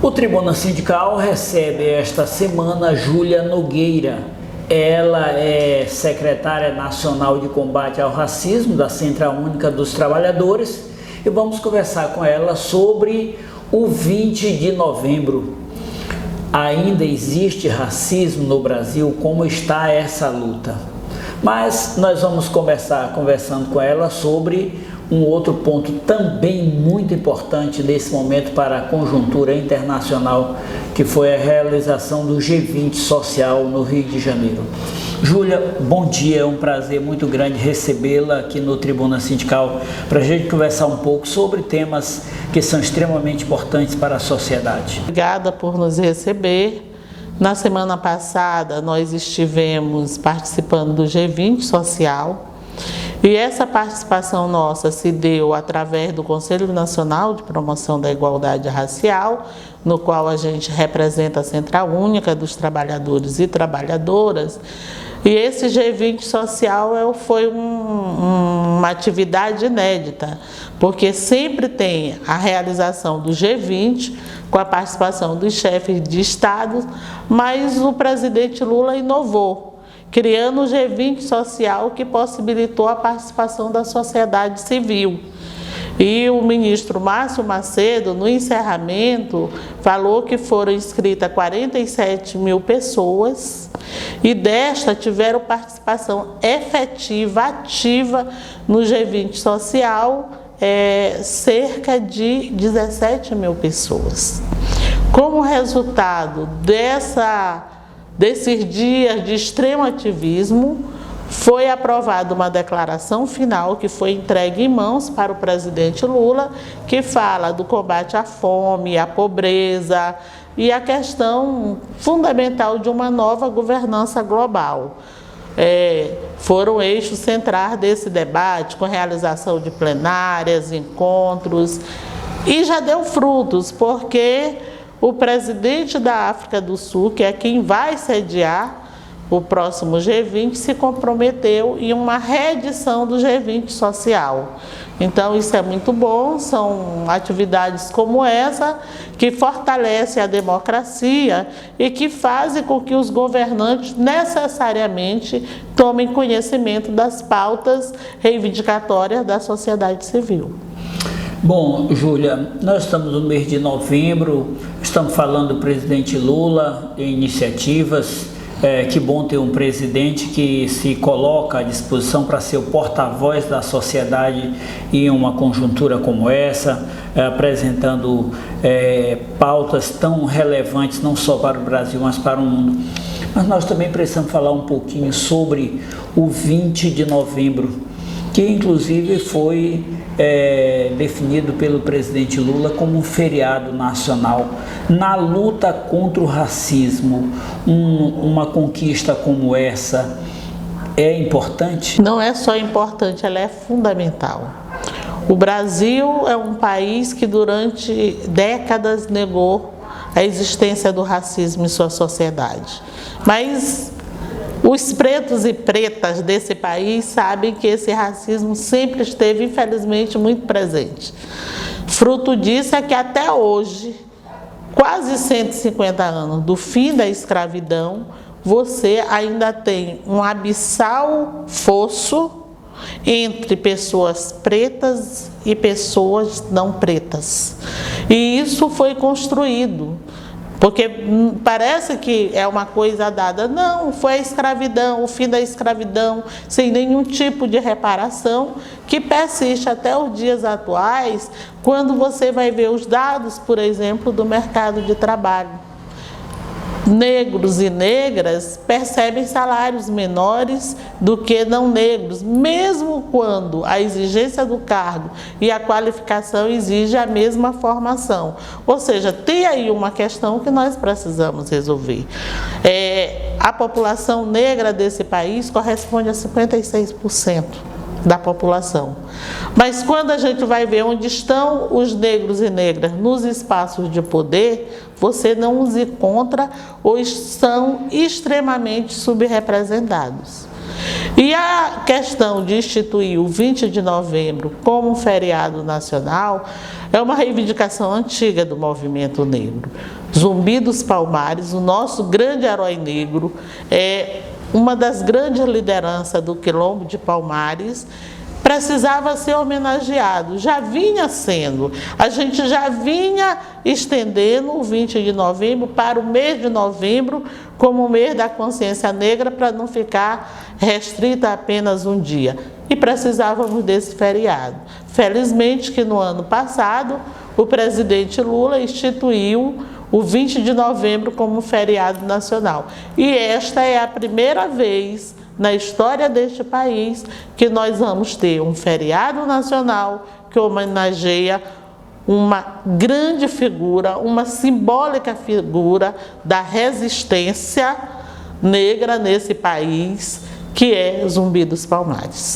O Tribuna Sindical recebe esta semana Júlia Nogueira. Ela é secretária nacional de combate ao racismo da Central Única dos Trabalhadores e vamos conversar com ela sobre o 20 de novembro. Ainda existe racismo no Brasil? Como está essa luta? Mas nós vamos começar conversando com ela sobre um outro ponto também muito importante nesse momento para a conjuntura internacional, que foi a realização do G20 social no Rio de Janeiro. Júlia, bom dia, é um prazer muito grande recebê-la aqui no Tribuna Sindical para a gente conversar um pouco sobre temas que são extremamente importantes para a sociedade. Obrigada por nos receber. Na semana passada nós estivemos participando do G20 social. E essa participação nossa se deu através do Conselho Nacional de Promoção da Igualdade Racial, no qual a gente representa a Central Única dos Trabalhadores e Trabalhadoras. E esse G20 social foi uma atividade inédita, porque sempre tem a realização do G20 com a participação dos chefes de Estado, mas o presidente Lula inovou, criando o G20 social, que possibilitou a participação da sociedade civil. E o ministro Márcio Macedo, no encerramento, falou que foram inscritas 47 mil pessoas e desta tiveram participação efetiva, ativa no G20 social, cerca de 17 mil pessoas. Como resultado desses dias de extremo ativismo, foi aprovada uma declaração final que foi entregue em mãos para o presidente Lula, que fala do combate à fome, à pobreza e a questão fundamental de uma nova governança global. Foram eixos centrais desse debate, com realização de plenárias, encontros, e já deu frutos, porque o presidente da África do Sul, que é quem vai sediar o próximo G20, se comprometeu em uma reedição do G20 social. Então isso é muito bom, são atividades como essa que fortalecem a democracia e que fazem com que os governantes necessariamente tomem conhecimento das pautas reivindicatórias da sociedade civil. Bom, Júlia, nós estamos no mês de novembro, estamos falando do presidente Lula, iniciativas. Que bom ter um presidente que se coloca à disposição para ser o porta-voz da sociedade em uma conjuntura como essa, apresentando pautas tão relevantes não só para o Brasil, mas para o mundo. Mas nós também precisamos falar um pouquinho sobre o 20 de novembro, que inclusive foi definido pelo presidente Lula como um feriado nacional. Na luta contra o racismo, uma conquista como essa é importante? Não é só importante, ela é fundamental. O Brasil é um país que durante décadas negou a existência do racismo em sua sociedade. Mas os pretos e pretas desse país sabem que esse racismo sempre esteve, infelizmente, muito presente. Fruto disso é que até hoje, quase 150 anos do fim da escravidão, você ainda tem um abissal fosso entre pessoas pretas e pessoas não pretas. E isso foi construído. Porque parece que é uma coisa dada. Não, foi a escravidão, o fim da escravidão, sem nenhum tipo de reparação, que persiste até os dias atuais, quando você vai ver os dados, por exemplo, do mercado de trabalho. Negros e negras percebem salários menores do que não negros, mesmo quando a exigência do cargo e a qualificação exige a mesma formação. Ou seja, tem aí uma questão que nós precisamos resolver. A população negra desse país corresponde a 56% da população. Mas quando a gente vai ver onde estão os negros e negras nos espaços de poder, você não os encontra ou são extremamente subrepresentados. E a questão de instituir o 20 de novembro como um feriado nacional é uma reivindicação antiga do movimento negro. Zumbi dos Palmares, o nosso grande herói negro, é uma das grandes lideranças do Quilombo de Palmares, precisava ser homenageado, já vinha sendo. A gente já vinha estendendo o 20 de novembro para o mês de novembro como o mês da consciência negra, para não ficar restrita a apenas um dia. E precisávamos desse feriado. Felizmente que no ano passado o presidente Lula instituiu o 20 de novembro como feriado nacional. E esta é a primeira vez na história deste país que nós vamos ter um feriado nacional que homenageia uma grande figura, uma simbólica figura da resistência negra nesse país, que é Zumbi dos Palmares.